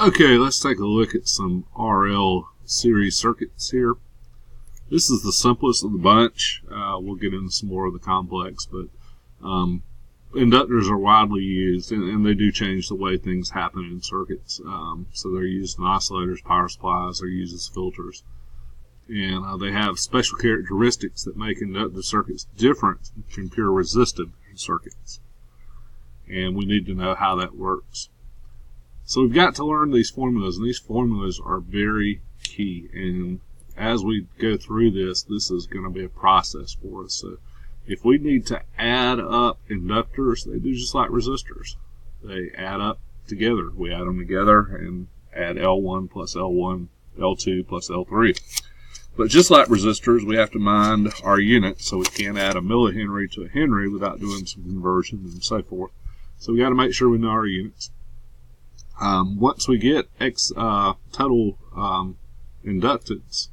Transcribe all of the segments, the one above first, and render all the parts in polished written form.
Okay, let's take a look at some RL series circuits here. This is the simplest of the bunch. We'll get into some more of the complex, but inductors are widely used, and they do change the way things happen in circuits. So they're used in oscillators, power supplies, they're used as filters. And they have special characteristics that make inductive circuits different from pure resistive circuits. And we need to know how that works. So we've got to learn these formulas, and these formulas are very key. And as we go through this is going to be a process for us. So if we need to add up inductors, they do just like resistors. They add up together. We add them together and add L1 plus L1, L2 plus L3. But just like resistors, we have to mind our unit, so we can't add a millihenry to a henry without doing some conversion and so forth. So we got to make sure we know our units. Once we get total inductance,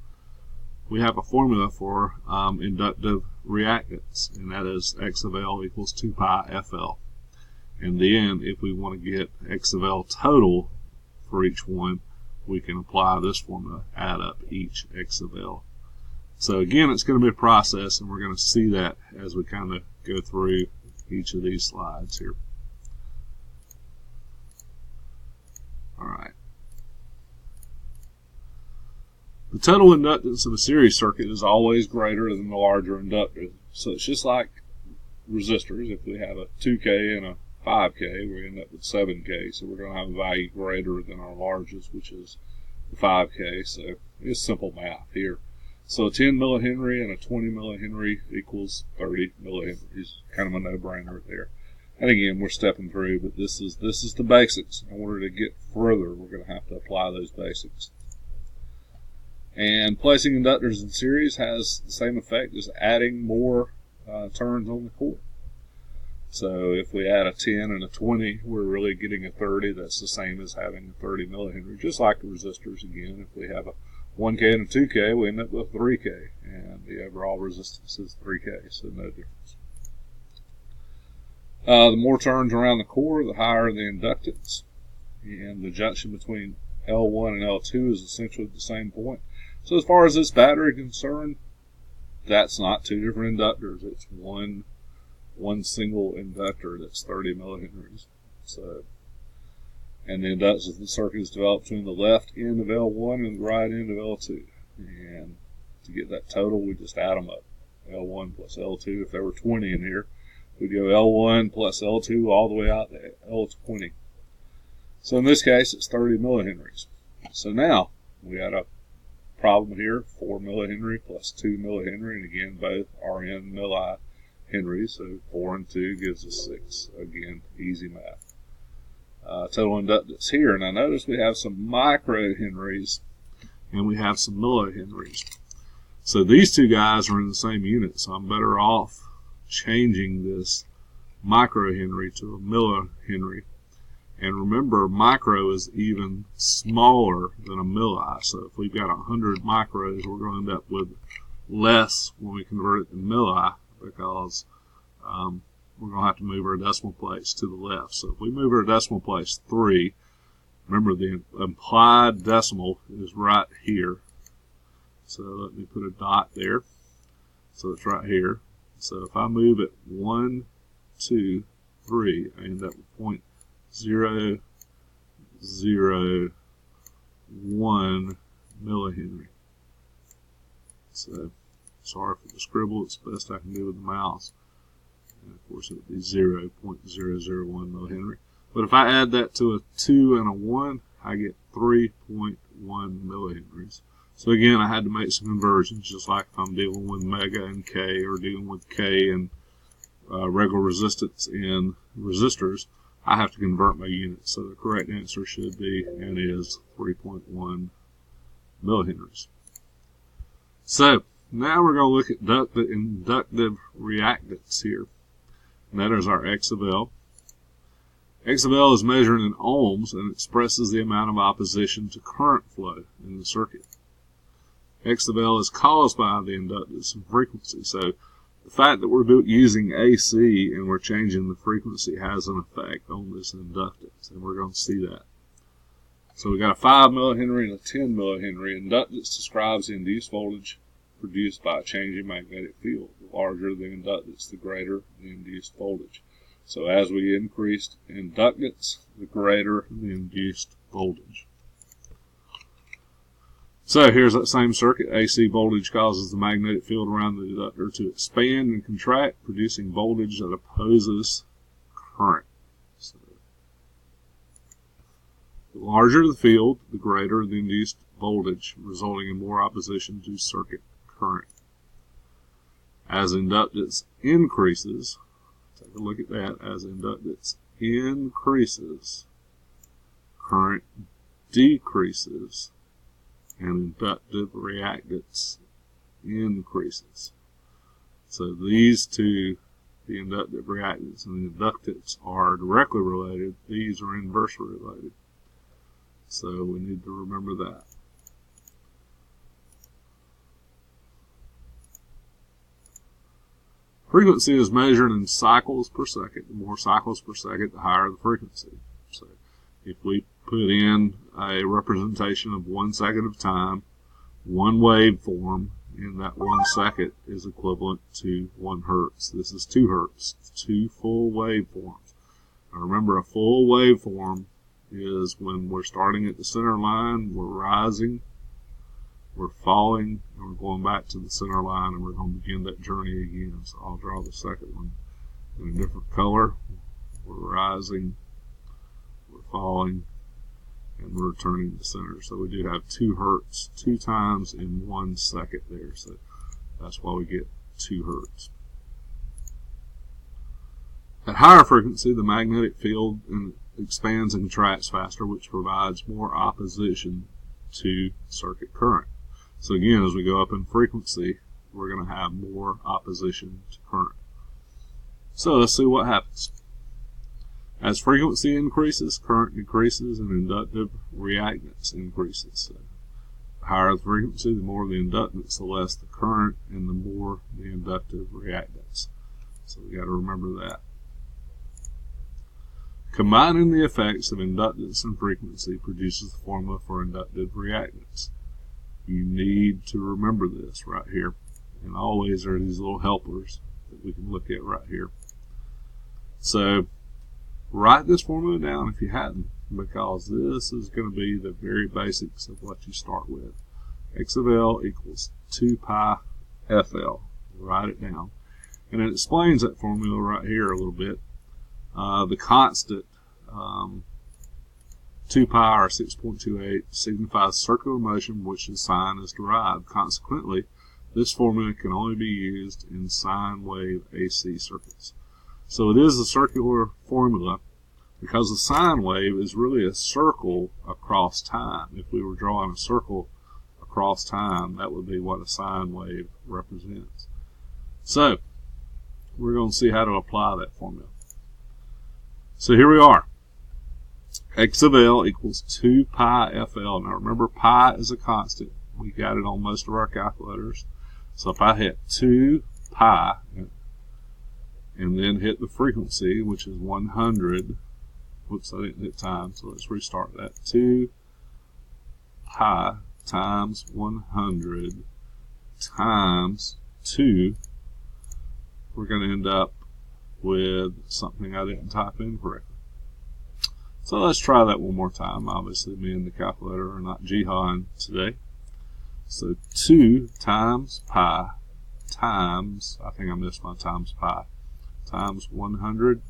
we have a formula for inductive reactance, and that is X of L equals 2 pi FL. And then if we want to get X of L total for each one, we can apply this formula, add up each X of L. So again, it's going to be a process, and we're going to see that as we kind of go through each of these slides here. Alright. The total inductance of a series circuit is always greater than the larger inductor. So it's just like resistors. If we have a 2K and a 5K, we end up with 7K. So we're going to have a value greater than our largest, which is the 5K. So it's simple math here. So a 10 millihenry and a 20 millihenry equals 30 millihenries. Kind of a no-brainer there. And again, we're stepping through, but this is the basics. In order to get further, we're going to have to apply those basics. And placing inductors in series has the same effect as adding more turns on the core. So if we add a 10 and a 20, we're really getting a 30. That's the same as having a 30 millihenry, just like the resistors again. If we have a 1K and a 2K, we end up with 3K, and the overall resistance is 3K, so no difference. The more turns around the core, the higher the inductance. And the junction between L1 and L2 is essentially the same point. So as far as this battery is concerned, that's not two different inductors. It's one single inductor that's 30 millihenries. So, and the inductance of the circuit is developed between the left end of L1 and the right end of L2. And to get that total, we just add them up. L1 plus L2. If there were 20 in here, we'd go L1 plus L2 all the way out to L20. So in this case, it's 30 millihenries. So now we got a problem here, 4 millihenry plus 2 millihenry, and again, both are in millihenry, so 4 and 2 gives us 6. Again, easy math. Total inductance here. Now notice we have some microhenries and we have some millihenries. So these two guys are in the same unit, so I'm better off changing this microhenry to a millihenry. And remember, micro is even smaller than a milli. So if we've got 100 micros, we're going to end up with less when we convert it to milli, because we're going to have to move our decimal place to the left. So if we move our decimal place 3, remember the implied decimal is right here. So let me put a dot there. So it's right here. So if I move it 1, 2, 3, I end up with 0.001 millihenry. So sorry for the scribble, it's the best I can do with the mouse. And of course it would be 0.001 millihenry. But if I add that to a 2 and a 1, I get 3.1 millihenries. So again, I had to make some conversions, just like if I'm dealing with mega and K, or dealing with K and regular resistance in resistors, I have to convert my units. So the correct answer should be, and is, 3.1 millihenries. So now we're going to look at the inductive reactance here. And that is our X of L. X of L is measured in ohms and expresses the amount of opposition to current flow in the circuit. X of L is caused by the inductance and frequency. So the fact that we're using AC and we're changing the frequency has an effect on this inductance, and we're going to see that. So we got a 5 millihenry and a 10 millihenry. Inductance describes the induced voltage produced by a changing magnetic field. The larger the inductance, the greater the induced voltage. So as we increased inductance, the greater the induced voltage. So here's that same circuit. AC voltage causes the magnetic field around the inductor to expand and contract, producing voltage that opposes current. So the larger the field, the greater the induced voltage, resulting in more opposition to circuit current. As inductance increases, take a look at that, as inductance increases, current decreases, and inductive reactance increases. So these two, the inductive reactance and the inductance, are directly related. These are inversely related. So we need to remember that. Frequency is measured in cycles per second. The more cycles per second, the higher the frequency. So if we put in a representation of 1 second of time, one waveform in that 1 second is equivalent to 1 hertz. This is 2 hertz, 2 full waveforms. Now remember, a full waveform is when we're starting at the center line, we're rising, we're falling, and we're going back to the center line, and we're going to begin that journey again. So I'll draw the second one in a different color. We're rising, we're falling, and we're returning to the center. So we do have 2 hertz 2 times in 1 second there. So that's why we get 2 hertz. At higher frequency, the magnetic field expands and contracts faster, which provides more opposition to circuit current. So again, as we go up in frequency, we're going to have more opposition to current. So let's see what happens. As frequency increases, current decreases, and inductive reactance increases. So the higher the frequency, the more the inductance, the less the current, and the more the inductive reactance. So we got to remember that. Combining the effects of inductance and frequency produces the formula for inductive reactance. You need to remember this right here. And always there are these little helpers that we can look at right here. So write this formula down if you hadn't, because this is going to be the very basics of what you start with. X of L equals 2 pi FL. Write it down. And it explains that formula right here a little bit. The constant 2 pi, or 6.28, signifies circular motion which the sine is derived. Consequently, this formula can only be used in sine wave AC circuits. So it is a circular formula because the sine wave is really a circle across time. If we were drawing a circle across time, that would be what a sine wave represents. So we're going to see how to apply that formula. So here we are. X of L equals 2 pi FL. Now remember, pi is a constant. We got it on most of our calculators. So if I hit 2 pi and then hit the frequency, which is 100, whoops, I didn't hit time, so let's restart that. 2 pi times 100 times 2, we're going to end up with something I didn't type in correctly. So let's try that one more time. Obviously, me and the calculator are not jihading today. So 2 times pi times, I think I missed my times pi, times 100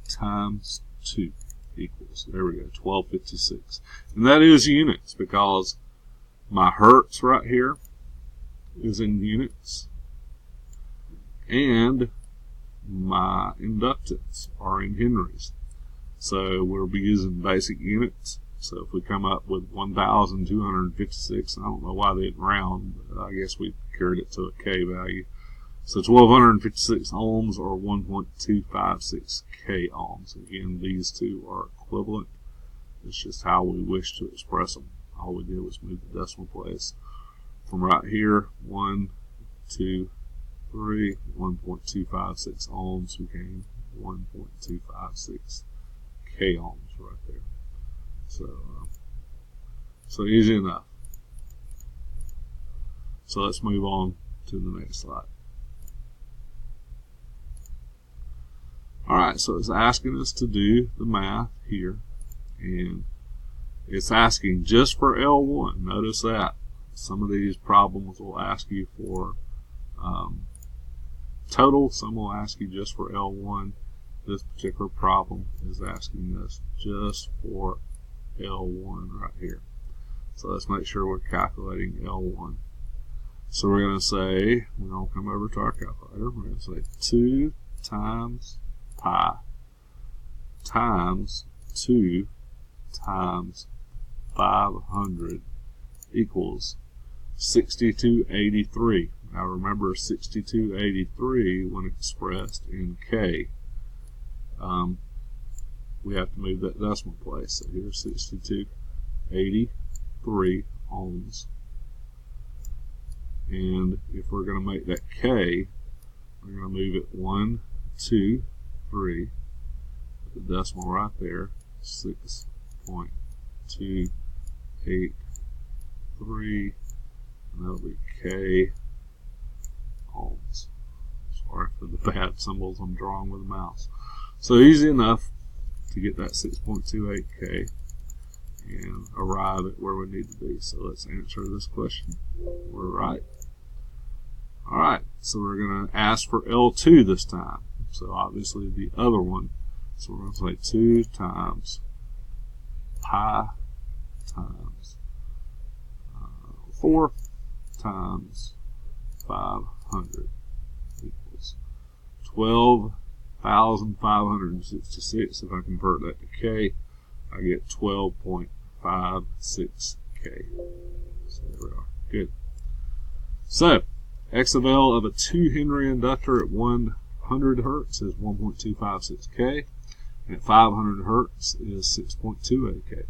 times 2 equals, there we go, 1256. And that is units, because my hertz right here is in units, and my inductance are in henries. So we'll be using basic units. So if we come up with 1,256, I don't know why they didn't round, but I guess we carried it to a K value. So 1,256 ohms, or 1.256 K ohms. Again, these two are equivalent. It's just how we wish to express them. All we did was move the decimal place from right here, 1, 2, 3, 1.256 ohms became 1.256 K ohms right there. So So easy enough. So let's move on to the next slide. Alright, so it's asking us to do the math here, and it's asking just for L1. Notice that. Some of these problems will ask you for total, some will ask you just for L1. This particular problem is asking us just for L1 right here. So let's make sure we're calculating L1. So we're going to say, we're going to come over to our calculator, we're going to say 2 times pi times 2 times 500 equals 6283. Now remember 6283 when expressed in K. We have to move that decimal place. So here's 6283 ohms. And if we're going to make that K, we're going to move it 1, 2, 3. Put the decimal right there. 6.283. And that'll be K ohms. Sorry for the bad symbols I'm drawing with the mouse. So easy enough to get that 6.28K and arrive at where we need to be. So let's answer this question. We're right. Alright, so we're going to ask for L2 this time. So obviously the other one. So we're going to say 2 times pi times 4 times 500 equals 12,566. If I convert that to K, I get 12.56K. So there we are. Good. So, X of L of a 2 Henry inductor at 100 Hertz is 1.256K, and at 500 Hertz is 6.28K.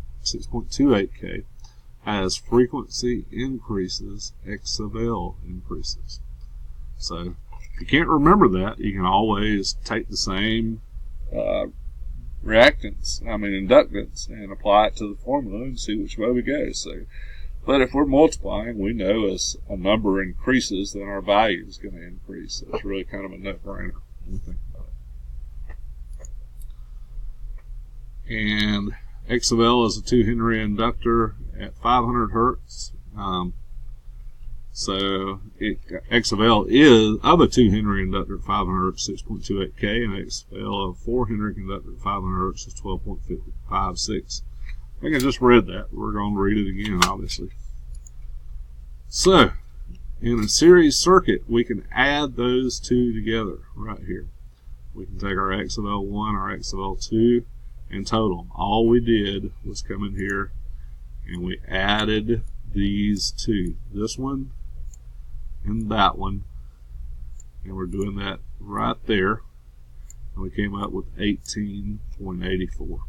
As frequency increases, X of L increases. So, if you can't remember that, you can always take the same inductance, and apply it to the formula and see which way we go. So, but if we're multiplying, we know as a number increases, then our value is going to increase. So it's really kind of a no-brainer when we think about it. And X of L is a 2 Henry inductor at 500 Hertz. So X of L is of a 2 Henry inductor at 500 Hertz, 6.28K, and X of L of 4 Henry inductor at 500 Hertz is 12.56. I think I just read that. We're going to read it again, obviously. So, in a series circuit, we can add those two together right here. We can take our X of L1, our X of L2, and total them. All we did was come in here and we added these two. This one and that one. And we're doing that right there. And we came up with 18.84.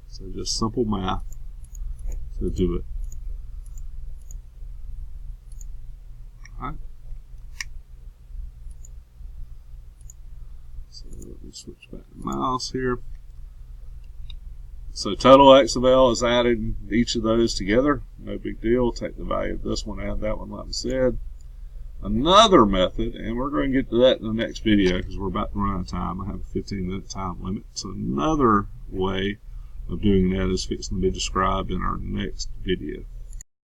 So just simple math to do it. Alright. So let me switch back to the mouse here. So total X of L is added each of those together. No big deal. Take the value of this one, add that one like I said. Another method, and we're going to get to that in the next video because we're about to run out of time. I have a 15-minute time limit. So another way of doing that is fixing to be described in our next video.